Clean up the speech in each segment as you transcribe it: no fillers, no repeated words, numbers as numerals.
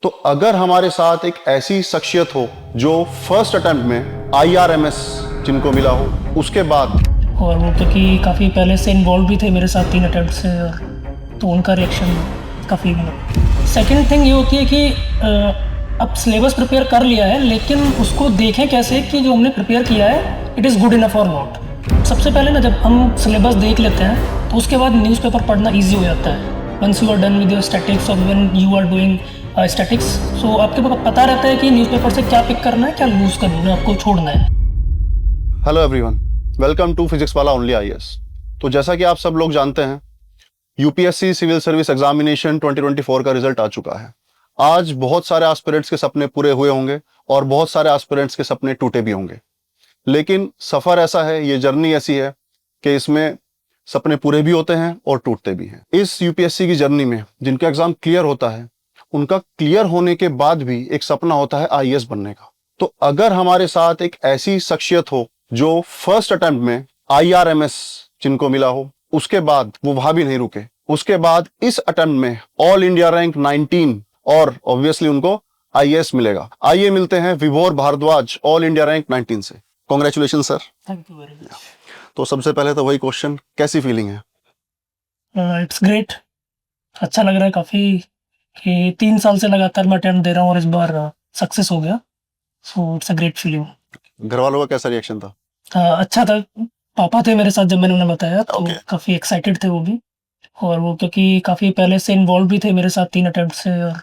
तो अगर हमारे साथ एक ऐसी शख्सियत हो जो फर्स्ट अटेम्प्ट में IRMS जिनको मिला हो, उसके बाद और वो क्योंकि काफ़ी पहले से इन्वॉल्व भी थे मेरे साथ 3 अटेम्प्ट से, और तो उनका रिएक्शन काफ़ी सेकंड थिंग ये होती है कि अब सिलेबस प्रिपेयर कर लिया है, लेकिन उसको देखें कैसे कि जो हमने प्रिपेयर किया है इट इज़ गुड इनफ और नॉट। सबसे पहले ना, जब हम सिलेबस देख लेते हैं तो उसके बाद न्यूज़पेपर पढ़ना ईजी हो जाता है। Once you are done with your statics और when you are doing statics, so आपके पास पता रहता है कि न्यूज़पेपर से क्या पिक करना है, क्या लूज़ करना है, आपको छोड़ना है। Hello everyone, welcome to physics वाला ओनली IAS। तो जैसा कि आप सब लोग जानते हैं, UPSC सिविल सर्विस एग्जामिनेशन 2024 का रिजल्ट आ चुका है। आज बहुत सारे एस्पिरेंट्स के सपने पूरे हुए होंगे और बहुत सारे एस्पिरेंट्स के सपने टूटे भी होंगे, लेकिन सफर ऐसा है, ये जर्नी ऐसी है कि इसमें सपने पूरे भी होते हैं और टूटते भी हैं। इस UPSC की जर्नी में जिनका एग्जाम क्लियर होता है, उनका क्लियर होने के बाद भी एक सपना होता है IAS बनने का। तो अगर हमारे साथ एक ऐसी शख्सियत हो जो फर्स्ट अटेम्प्ट में IRMS जिनको मिला हो, उसके बाद वो वहां भी नहीं रुके, उसके बाद इस अटेम्प्ट में ऑल इंडिया रैंक 19 और ऑब्वियसली उनको IAS मिलेगा। आइए मिलते हैं विभोर भारद्वाज, ऑल इंडिया रैंक 19 से। Congratulation sir. Thank you very much. तो सबसे पहले तो वही क्वेश्चन, कैसी फीलिंग है? It's great. अच्छा लग रहा है काफ़ी कि 3 साल से लगातार मैं अटेम्प्ट दे रहा हूँ और इस बार सक्सेस हो गया। So it's a great feeling. घर वालों का कैसा रिएक्शन था? अच्छा था। पापा थे मेरे साथ जब मैंने उन्हें बताया, तो Okay. काफ़ी एक्साइटेड थे वो भी, और वो क्योंकि काफ़ी पहले से इन्वॉल्व भी थे मेरे साथ 3 अटेम्प्ट से, और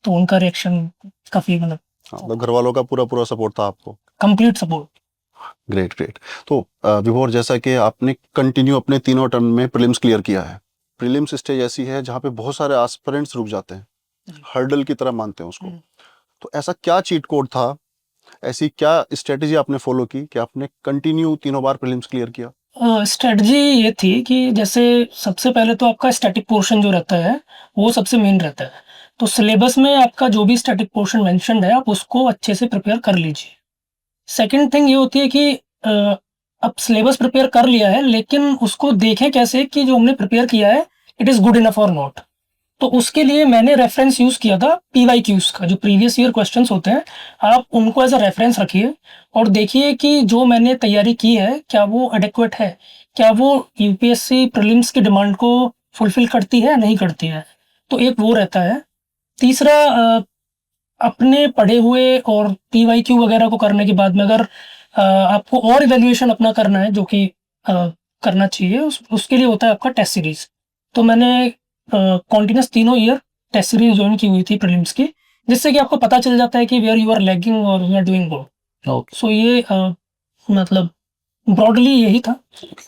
तो उनका रिएक्शन काफ़ी मतलब घर वालों का पूरा सपोर्ट था आपको? Complete support. Great great. तो विभोर, जैसा कि आपने कंटिन्यू अपने तीनों टर्म में प्रीलिम्स क्लियर किया है, प्रीलिम्स स्टेज ऐसी है जहाँ पे बहुत सारे एस्पिरेंट्स रुक जाते हैं, हर्डल की तरह मानते हैं उसको। तो ऐसा क्या चीट कोड था, ऐसी क्या स्ट्रेटेजी आपने फॉलो की कि आपने कंटिन्यू तीनों बार प्रीलिम्स क्लियर किया? स्ट्रेटजी ये थी कि जैसे सबसे पहले तो आपका स्टैटिक पोर्शन जो रहता है वो सबसे मेन रहता है। तो सिलेबस में आपका जो भी स्टैटिक पोर्शन मेंशन्ड है, आप उसको अच्छे से प्रिपेयर कर लीजिए। सेकंड थिंग ये होती है कि अब सिलेबस प्रिपेयर कर लिया है, लेकिन उसको देखें कैसे कि जो हमने प्रिपेयर किया है इट इज़ गुड इनफ और नॉट। तो उसके लिए मैंने रेफरेंस यूज़ किया था PYQs का, जो प्रीवियस ईयर क्वेश्चंस होते हैं, आप उनको एज अ रेफरेंस रखिए और देखिए कि जो मैंने तैयारी की है क्या वो एडेक्वेट है, क्या वो UPSC प्रीलिम्स की डिमांड को फुलफिल करती है नहीं करती है। तो एक वो रहता है। तीसरा, अपने पढ़े हुए और PYQ वगैरह को करने के बाद में अगर आपको और इवैल्यूएशन अपना करना है, जो कि करना चाहिए, उसके लिए होता है आपका टेस्ट सीरीज। तो मैंने कॉन्टिन्यूस तीनों ईयर टेस्ट सीरीज ज्वाइन की हुई थी प्रीलिम्स की, जिससे कि आपको पता चल जाता है कि वेयर यू आर लैगिंग और यू आर डूइंग गुड। सो ये मतलब ब्रॉडली यही था,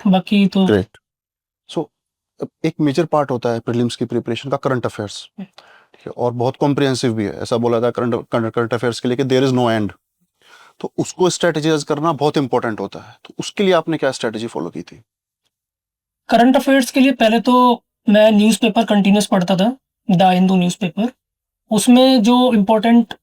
बाकी तो ग्रेट। सो एक मेजर पार्ट होता है प्रीलिम्स की प्रिपरेशन का करंट अफेयर्स, ठीक है, और बहुत कॉम्प्रिहेंसिव भी है। ऐसा बोला था करंट अफेयर्स के लिए कि देयर इज नो एंड। तो उसको स्ट्रेटेजाइज करना बहुत इंपॉर्टेंट होता है। तो उसके लिए आपने क्या स्ट्रेटेजी फॉलो की थी? करंट अफेयर्स के लिए पहले तो मैं न्यूज़पेपर कंटिन्यूस पढ़ता था, द हिंदू न्यूज़पेपर। उसमें जो इम्पोर्टेंट,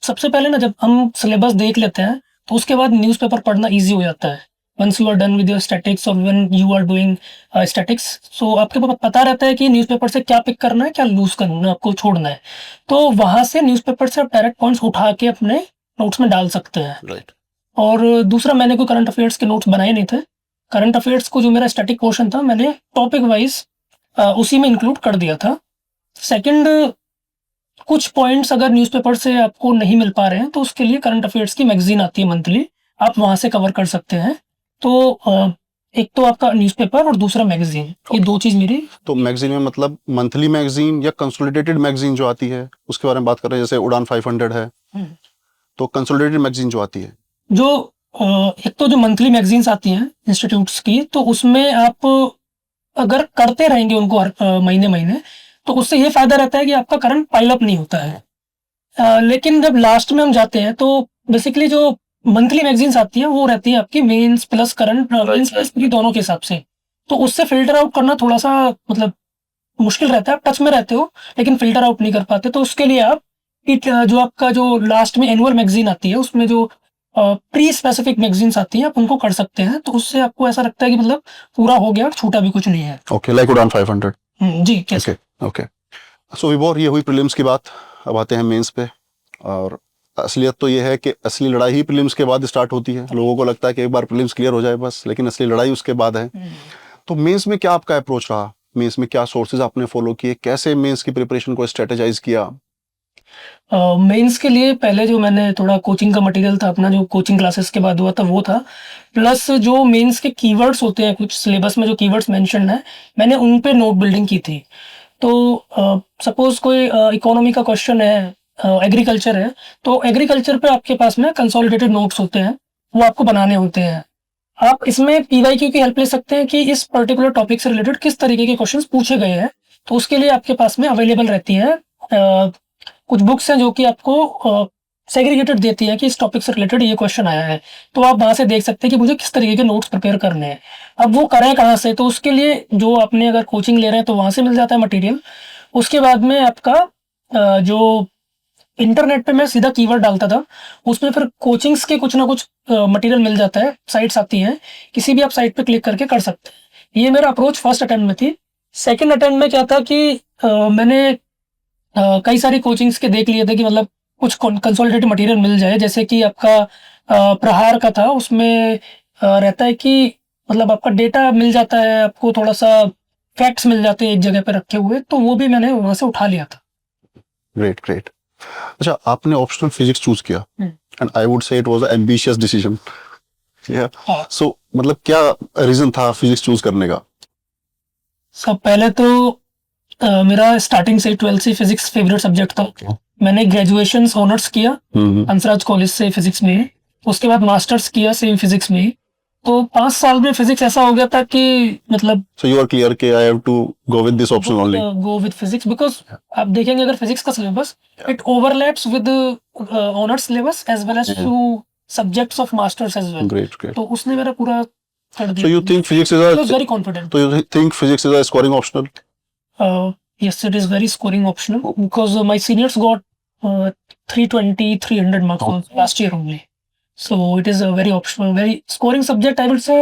सबसे पहले ना, जब हम सिलेबस देख लेते हैं तो उसके बाद न्यूज़पेपर पढ़ना ईजी हो जाता है। Once you are done with your statics और when you are doing statics, so आपके पास पता रहता है कि न्यूज़पेपर से क्या पिक करना है, क्या लूज़ करना है, आपको छोड़ना है। तो वहाँ से न्यूज़पेपर से आप डायरेक्ट पॉइंट्स उठा के अपने नोट्स में डाल सकते हैं। राइट। और दूसरा, मैंने कोई करंट अफेयर्स के नोट्स बनाए नहीं थे। करंट अफेयर्स को जो मेरा स्टैटिक पोर्शन था, मैंने टॉपिक वाइज उसी में इंक्लूड कर दिया था। सेकंड, कुछ पॉइंट्स अगर न्यूज़पेपर से आपको नहीं मिल पा रहे हैं तो उसके लिए करंट अफेयर्स की मैगजीन आती है मंथली, आप वहाँ से कवर कर सकते हैं। तो एक तो आपका न्यूज़पेपर और दूसरा मैगजीन, ये 2 चीज़ मेरी। तो मैगजीन में मतलब मंथली मैगजीन या कंसोलिडेटेड मैगजीन जो आती है उसके बारे में बात कर रहे हैं? जैसे उड़ान 500 है, तो कंसोलिडेटेड मैगजीन जो आती है, जो एक तो जो मंथली मैगजीन्स आती हैं इंस्टीट्यूट्स की, तो उसमें आप अगर करते रहेंगे उनको हर महीने महीने, तो उससे ये फ़ायदा रहता है कि आपका करंट पाइल-अप नहीं होता है। लेकिन जब लास्ट में हम जाते हैं तो बेसिकली जो मंथली मैगजीन्स आती हैं वो रहती है आपकी mains plus current, mains plus pre दोनों के हिसाब से। तो उससे फ़िल्टर आउट करना थोड़ा-सा मतलब मुश्किल रहता है। आप टच में रहते हो लेकिन फ़िल्टर आउट नहीं कर पाते। तो उसके लिए आप जो आपका जो लास्ट में एनुअल मैगजीन आती है, उसमें जो प्री स्पेसिफिक मैगजीन्स आती हैं, आप उनको कर सकते हैं। तो उससे आपको ऐसा लगता है कि मतलब पूरा हो गया, छूटा भी कुछ नहीं है। ओके, लाइक उड़ान 500। जी, कैसे? Okay okay. सो विभोर, ये हुई प्रीलिम्स की बात। अब आते हैं मेंस पे। और असलियत तो ये है कि असली लड़ाई ही प्रीलिम्स के बाद स्टार्ट होती है। लोगों को लगता है कि एक बार प्रीलिम्स क्लियर हो जाए बस, लेकिन असली लड़ाई उसके बाद है। तो मेंस में क्या आपका अप्रोच रहा? मेंस में क्या सोर्सेज आपने फॉलो किए? कैसे मेंस की प्रिपरेशन को स्ट्रेटेजाइज किया? मेंस के लिए पहले जो मैंने थोड़ा कोचिंग का मटेरियल था अपना, जो कोचिंग क्लासेस के बाद हुआ था वो था, प्लस जो मेंस के कीवर्ड्स होते हैं कुछ सिलेबस में जो कीवर्ड्स मेंशन्ड है, मैंने उन पे नोट बिल्डिंग की थी। तो सपोज कोई इकोनॉमी का क्वेश्चन है, एग्रीकल्चर है, तो एग्रीकल्चर पे आपके पास में कंसोलिडेटेड नोट्स होते हैं, वो आपको बनाने होते हैं। आप इसमें पीवाईक्यू की हेल्प ले सकते हैं कि इस पर्टिकुलर टॉपिक से रिलेटेड किस तरीके के क्वेश्चंस पूछे गए हैं, तो उसके लिए आपके पास में अवेलेबल रहती हैं कुछ बुक्स हैं जो कि आपको सेग्रीगेटेड देती है कि इस टॉपिक से रिलेटेड ये क्वेश्चन आया है, तो आप वहाँ से देख सकते हैं कि मुझे किस तरीके के नोट्स प्रिपेयर करने हैं। अब वो करें कहाँ से, तो उसके लिए जो आपने अगर कोचिंग ले रहे हैं तो वहाँ से मिल जाता है मटेरियल। उसके बाद में आपका जो इंटरनेट पे मैं सीधा कीवर्ड डालता था, उसमें फिर कोचिंग्स के कुछ ना कुछ मटेरियल मिल जाता है, साइट्स आती हैं, किसी भी आप साइट पे क्लिक करके कर सकते हैं। ये मेरा अप्रोच फर्स्ट अटेम्प्ट में थी। सेकंड अटेम्प्ट में क्या था कि मैंने कई सारी कोचिंग्स के देख लिए थे कि मतलब कुछ कंसोलिडेटेड मटेरियल मिल जाए, जैसे कि आपका प्रहार का था, उसमें रहता है कि मतलब आपका डेटा मिल जाता है, आपको थोड़ा सा फैक्ट्स मिल जाते हैं एक जगह पे रखे हुए, तो वो भी मैंने वहां से उठा लिया था। Great great. अच्छा, आपने ऑप्शनल फिजिक्स चूज किया and I would say it was an ambitious decision. हाँ। सो मतलब क्या रीजन था फिजिक्स चूज करने का? सब पहले तो मेरा स्टार्टिंग से 12th से फिजिक्स फेवरेट सब्जेक्ट था। मैंने ग्रेजुएशन ऑनर्स किया हंसराज कॉलेज से फिजिक्स में, उसके बाद मास्टर्स किया सेम फिजिक्स में। तो 5 साल में फिजिक्स ऐसा हो गया था कि मतलब सो यू आर क्लियर कि I have to go with this option only. Go with physics, because आप देखेंगे अगर फिजिक्स का syllabus it overlaps with honours syllabus as well as few subjects of masters as well. Great great. तो उसने मेरा पूरा कर सो दिया। You think physics is I was very a confident. तो you think physics is a scoring optional? Yes, it is very scoring optional because my seniors got 320, 300 marks last year only. So it is a very optional, very scoring subject. I will say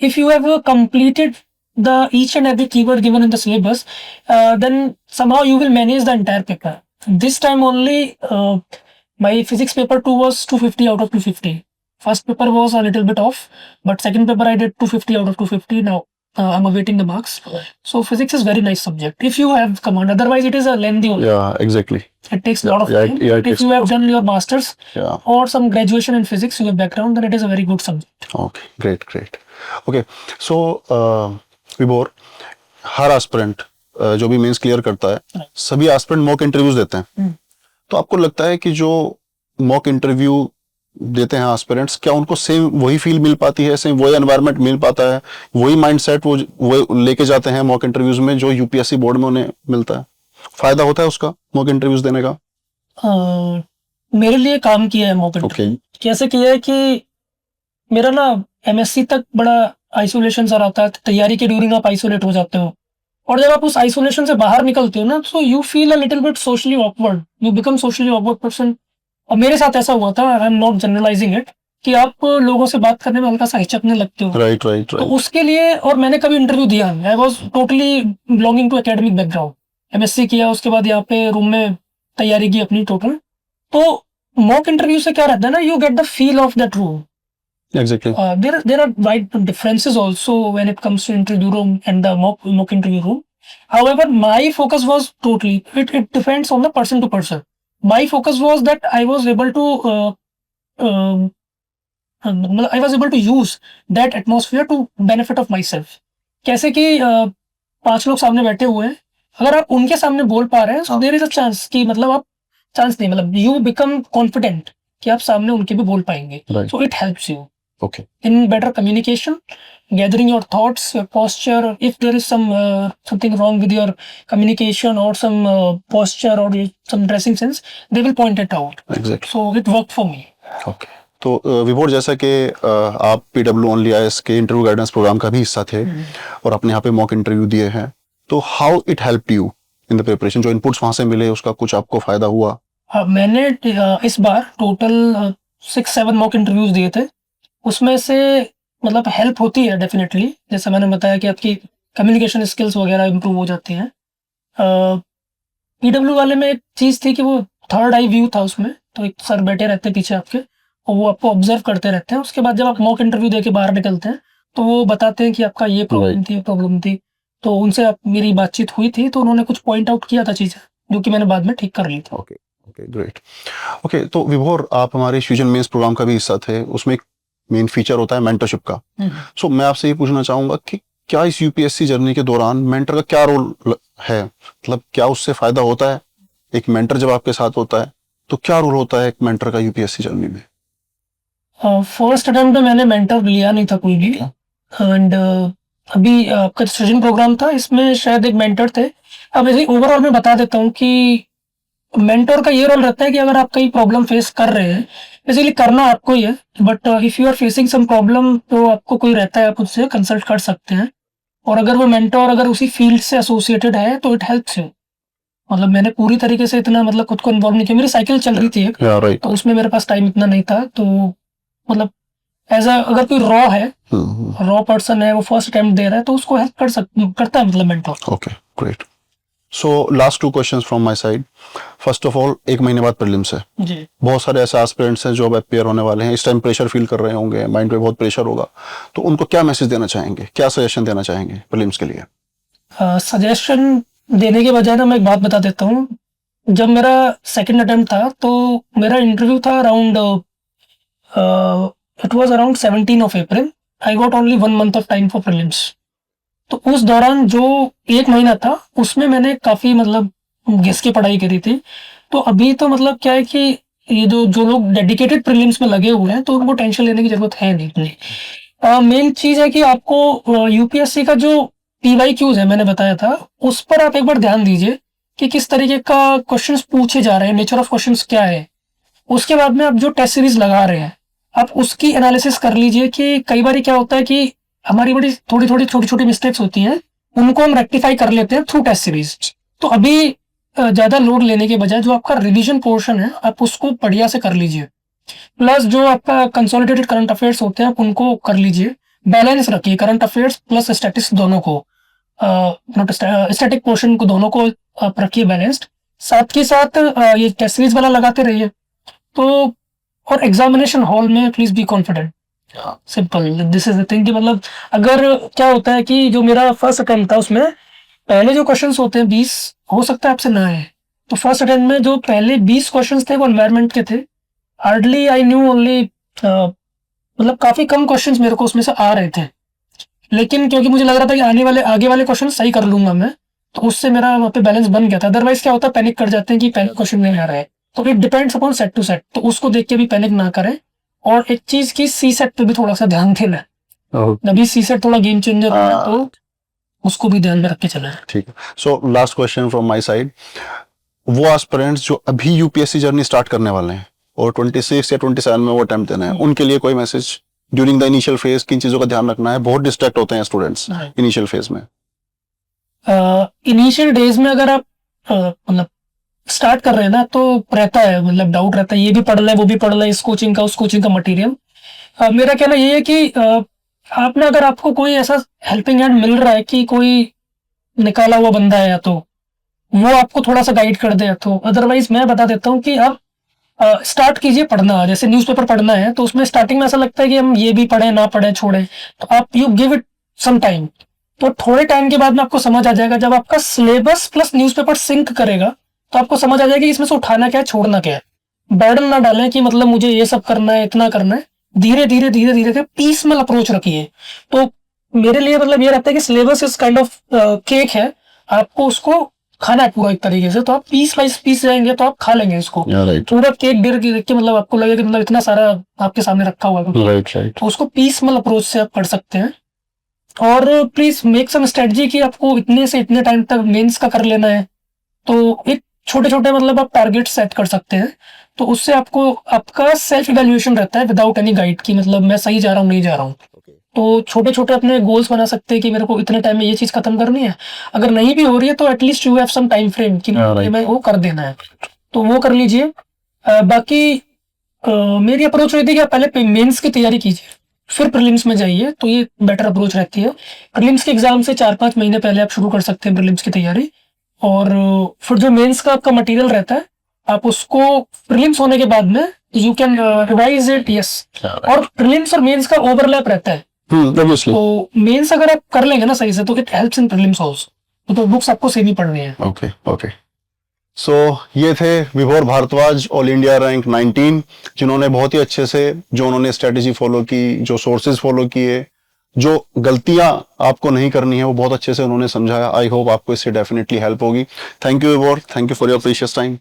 if you have completed the each and every keyword given in the syllabus, then somehow you will manage the entire paper. This time only, my physics paper 2 was 250 out of 250. First paper was a little bit off, but second paper I did 250 out of 250. Now I'm awaiting the marks. So physics is very nice subject if you have command. Otherwise, it is a lengthy one. Yeah, exactly. It takes a lot of time. Yeah, But if you have done your masters yeah. or some graduation in physics, your background, then it is a very good subject. Okay, great, great. Okay, so विभोर, हर aspirant जो भी mains clear करता है, सभी aspirant mock interviews देते हैं। तो आपको लगता है कि जो मॉक इंटरव्यू देते हैं एस्पिरेंट्स, क्या उनको सेम वही फील मिल पाती है, सेम वही एनवायरनमेंट मिल पाता है, वही माइंडसेट वो लेके जाते हैं मॉक इंटरव्यूज में जो यूपीएससी बोर्ड में उन्हें मिलता है? फायदा होता है उसका मॉक इंटरव्यूज देने का? मेरे लिए काम किया है मॉक इंटरव्यू। कैसे किया है कि मेरा ना एमएससी तक बड़ा आइसोलेशन सा रहता है, तैयारी के ड्यूरिंग आप आइसोलेट हो जाते हो, और जब आप उस आइसोलेशन से बाहर निकलते हो ना, so you feel a little bit socially awkward, you become socially awkward person. और मेरे साथ ऐसा हुआ था, I am not generalising it, कि आप लोगों से बात करने में हल्का सा हिचकने लगते हो। राइट राइट तो उसके लिए, और मैंने कभी इंटरव्यू दिया, I was totally belonging to academic background, MSc किया, उसके बाद यहाँ पे रूम में तैयारी की अपनी टोटल। तो मॉक इंटरव्यू से क्या रहता है ना, you get the feel of that room. Exactly. There are wide differences also when it comes to interview room and the mock interview room. However, my focus was totally, it depends on the person to person. My focus was that I was able to I was able to use that atmosphere to benefit of myself. कैसे कि 5 लोग सामने बैठे हुए हैं, अगर आप उनके सामने बोल पा रहे हैं, so there is a chance कि मतलब आप चांस नहीं, मतलब you become confident कि आप सामने उनके भी बोल पाएंगे. So it helps you. Okay. In better communication, gathering your thoughts, your posture. If there is some something wrong with your communication or some posture or some dressing sense, they will point it out. Exactly. So it worked for me. Okay. तो विभोर, जैसा कि आप PW only IAS के interview guidance programme का भी हिस्सा थे और आपने यहाँ पे मॉक इंटरव्यू दिए हैं, तो how it help you in the preparation? जो इनपुट्स वहां से मिले उसका कुछ आपको फायदा हुआ? मैंने इस बार टोटल 6-7 मॉक इंटरव्यूज दिए थे। उसमें से मतलब हेल्प होती है डेफिनेटली, जैसा मैंने बताया कि आपकी कम्युनिकेशन स्किल्स वगैरह इम्प्रूव हो जाती हैं। PW वाले में एक चीज़ थी कि वो थर्ड आई व्यू था उसमें, तो एक सर बैठे रहते हैं पीछे आपके और वो आपको ऑब्जर्व करते रहते हैं। उसके बाद जब आप मॉक इंटरव्यू दे के बाहर निकलते हैं तो वो बताते हैं कि आपका ये प्रॉब्लम थी, ये प्रॉब्लम थी। तो उनसे आप मेरी बातचीत हुई थी तो उन्होंने कुछ पॉइंट आउट किया था चीज़ें, जो कि मैंने बाद में ठीक कर ली थी। Okay okay great. ओके, तो विभोर आप हमारे फ्यूजन मेंस प्रोग्राम का भी हिस्सा थे, उसमें एक मेन फीचर होता है मेंटरशिप का। सो मैं आपसे ये पूछना चाहूंगा कि क्या इस यूपीएससी जर्नी के दौरान मेंटर का क्या रोल है, मतलब क्या उससे फायदा होता है? एक मेंटर जब आपके साथ होता है तो क्या रोल होता है एक मेंटर का यूपीएससी जर्नी में? फर्स्ट अटेम्प्ट में मैंने मेंटर लिया नहीं था कोई भी, एंड अभी आपका सृजन प्रोग्राम था, इसमें शायद एक मेंटर थे। अब ऐसे ओवरऑल मैं बता देता हूँ कि मेंटर का ये रोल रहता है कि अगर आप कहीं प्रॉब्लम फेस कर रहे हैं, बेसिकली करना आपको ही है, but if you are facing some problem तो आपको कोई रहता है, आप उससे कंसल्ट कर सकते हैं। और अगर वो मेंटर अगर उसी फील्ड से एसोसिएटेड है तो इट हेल्प्स यू। मतलब मैंने पूरी तरीके से इतना मतलब खुद को इन्वॉल्व नहीं किया, मेरी साइकिल चल रही थी एक, राइट। तो उसमें मेरे पास टाइम इतना नहीं था। तो मतलब एज अगर कोई रॉ है, रॉ पर्सन है, वो फर्स्ट अटेम्प्ट दे रहा है तो उसको हेल्प करता है मतलब mentor. Okay great. So last 2 questions from my side. First of all, एक महीने बाद प्रीलिम्स है, जी। बहुत सारे ऐसे एस्पिरेंट्स हैं जो अब अपेयर होने वाले हैं, इस टाइम प्रेशर फील कर रहे होंगे, माइंड पे बहुत प्रेशर होगा, तो उनको क्या मैसेज देना चाहेंगे, क्या सजेशन देना चाहेंगे प्रीलिम्स के लिए? सजेशन देने के बजाय ना मैं एक बात बता देता हूँ। जब मेरा सेकंड अटेम्प्ट था तो मेरा इंटरव्यू था around it was around 17 of April. I got only 1 month of time for prelims. तो उस दौरान जो 1 महीना था उसमें मैंने काफ़ी मतलब घिस के पढ़ाई करी थी। तो अभी तो मतलब क्या है कि ये जो लोग डेडिकेटेड प्रीलिम्स में लगे हुए हैं तो उनको टेंशन लेने की ज़रूरत है नहीं इतनी। मेन चीज़ है कि आपको यूपीएससी का जो पीवाईक्यूज है मैंने बताया था, उस पर आप एक बार ध्यान दीजिए कि किस तरीके का क्वेश्चंस पूछे जा रहे हैं, नेचर ऑफ क्वेश्चंस क्या है। उसके बाद में आप जो टेस्ट सीरीज लगा रहे हैं आप उसकी एनालिसिस कर लीजिए कि कई बार क्या होता है कि हमारी बड़ी थोड़ी थोड़ी छोटी छोटी मिस्टेक्स होती हैं, उनको हम रेक्टिफाई कर लेते हैं थ्रू टेस्ट सीरीज। तो अभी ज़्यादा लोड लेने के बजाय जो आपका रिवीजन पोर्शन है आप उसको बढ़िया से कर लीजिए, प्लस जो आपका कंसोलिडेटेड करंट अफेयर्स होते हैं आप उनको कर लीजिए। बैलेंस रखिए करंट अफेयर्स प्लस स्टैटिस्टिक्स दोनों को, नॉट स्टैटिक पोर्शन को, दोनों को आप रखिए बैलेंस्ड। साथ के साथ ये टेस्ट सीरीज वाला लगाते रहिए। तो और एग्जामिनेशन हॉल में please be confident, simple this is the thing. कि मतलब अगर क्या होता है कि जो मेरा फर्स्ट अटेम्प्ट था उसमें पहले जो क्वेश्चंस होते हैं 20 हो सकता है आपसे ना आए, तो फर्स्ट अटेम्प्ट में जो पहले 20 क्वेश्चंस थे वो एनवायरनमेंट के थे। हार्डली आई न्यू ओनली मतलब काफी कम क्वेश्चंस मेरे को उसमें से आ रहे थे, लेकिन क्योंकि मुझे लग रहा था कि आगे वाले क्वेश्चन सही कर लूंगा मैं, तो उससे मेरा वहाँ पे बैलेंस बन गया था। अदरवाइज क्या होता है पैनिक कर जाते हैं कि पहले क्वेश्चन नहीं आ रहा है। तो it depends upon set to set, तो उसको देख के भी पैनिक ना करें। और एक चीज की सी सेट पे भी थोड़ा सा ध्यान देना है, अभी सी सेट थोड़ा गेम चेंजर है तो उसको भी ध्यान में रख के चलना है। ठीक है। So last question from my side, वो एस्पिरेंट्स जो अभी यूपीएससी जर्नी स्टार्ट करने वाले हैं और 26 या 27 में वो अटेम्प्ट देना है, उनके लिए कोई message during the initial phase? किन चीजों का ध्यान रखना है? बहुत डिस्ट्रैक्ट होते हैं स्टूडेंट्स इनिशियल फेज में। इनिशियल डेज में अगर आप मतलब स्टार्ट कर रहे हैं ना तो रहता है मतलब डाउट रहता है, ये भी पढ़ रहा है वो भी पढ़ रहा है, इस कोचिंग का उस कोचिंग का मटेरियल। मेरा कहना ये है कि आपने अगर आपको कोई ऐसा हेल्पिंग हैंड मिल रहा है कि कोई निकाला हुआ बंदा है या तो वो आपको थोड़ा सा गाइड कर दे, तो अदरवाइज मैं बता देता हूँ कि आप स्टार्ट कीजिए पढ़ना। जैसे न्यूज़पेपर पढ़ना है तो उसमें स्टार्टिंग में ऐसा लगता है कि हम ये भी पढ़े ना पढ़े छोड़े, तो आप you give it some time, तो थोड़े टाइम के बाद में आपको समझ आ जाएगा। जब आपका सिलेबस प्लस न्यूज़पेपर सिंक करेगा तो आपको समझ आ जाएगा कि इसमें से उठाना क्या है छोड़ना क्या है। बर्डन ना डालें कि मतलब मुझे ये सब करना है इतना करना है, धीरे धीरे पीसमेल अप्रोच रखिए। तो मेरे लिए मतलब ये रहता है कि सिलेबस इस काइंड ऑफ केक है, आपको उसको खाना है पूरा एक तरीके से, तो आप पीस वाइज पीस जाएंगे तो आप खा लेंगे इसको। पूरा केक गिर के देख के मतलब आपको लगेगा कि मतलब इतना सारा आपके सामने रखा हुआ है, तो उसको पीसमेल अप्रोच से आप पढ़ सकते हैं। और प्लीज मेक सम स्ट्रेटजी कि आपको इतने से इतने टाइम तक मेंस का कर लेना है, तो एक छोटे छोटे मतलब आप टारगेट सेट कर सकते हैं। तो उससे आपको आपका सेल्फ इवैल्यूएशन रहता है विदाउट एनी गाइड की मतलब मैं सही जा रहा हूँ नहीं जा रहा हूँ। तो छोटे छोटे अपने गोल्स बना सकते हैं कि मेरे को इतने टाइम में ये चीज खत्म करनी है, अगर नहीं भी हो रही है तो at least you have some time frame कि मैं वो कर देना है, तो वो कर लीजिए। बाकी मेरी अप्रोच रहती है कि आप पहले मेंस की तैयारी कीजिए फिर प्रीलिम्स में जाइए, तो ये बेटर अप्रोच रहती है। प्रीलिम्स के एग्जाम से 4-5 महीने पहले आप शुरू कर सकते हैं प्रीलिम्स की तैयारी, और फिर जो मेंस का आपका मटेरियल रहता है आप उसको प्रीलिम्स होने के बाद में you can revise it, yes. और प्रीलिम्स और मेंस का ओवरलैप रहता है, ऑब्वियसली। तो मेंस अगर आप कर लेंगे ना सही से तो it helps in prelims also. तो बुक्स आपको सेम ही पढ़नी है। Okay okay. सो ये थे विभोर भारद्वाज, ऑल इंडिया रैंक 19, जिन्होंने बहुत ही अच्छे से जो उन्होंने स्ट्रेटेजी फॉलो की, जो सोर्सेज फॉलो किए, जो गलतियां आपको नहीं करनी है वो बहुत अच्छे से उन्होंने समझाया। आई होप आपको इससे डेफिनेटली हेल्प होगी। थैंक यू विभोर, thank you for your precious time.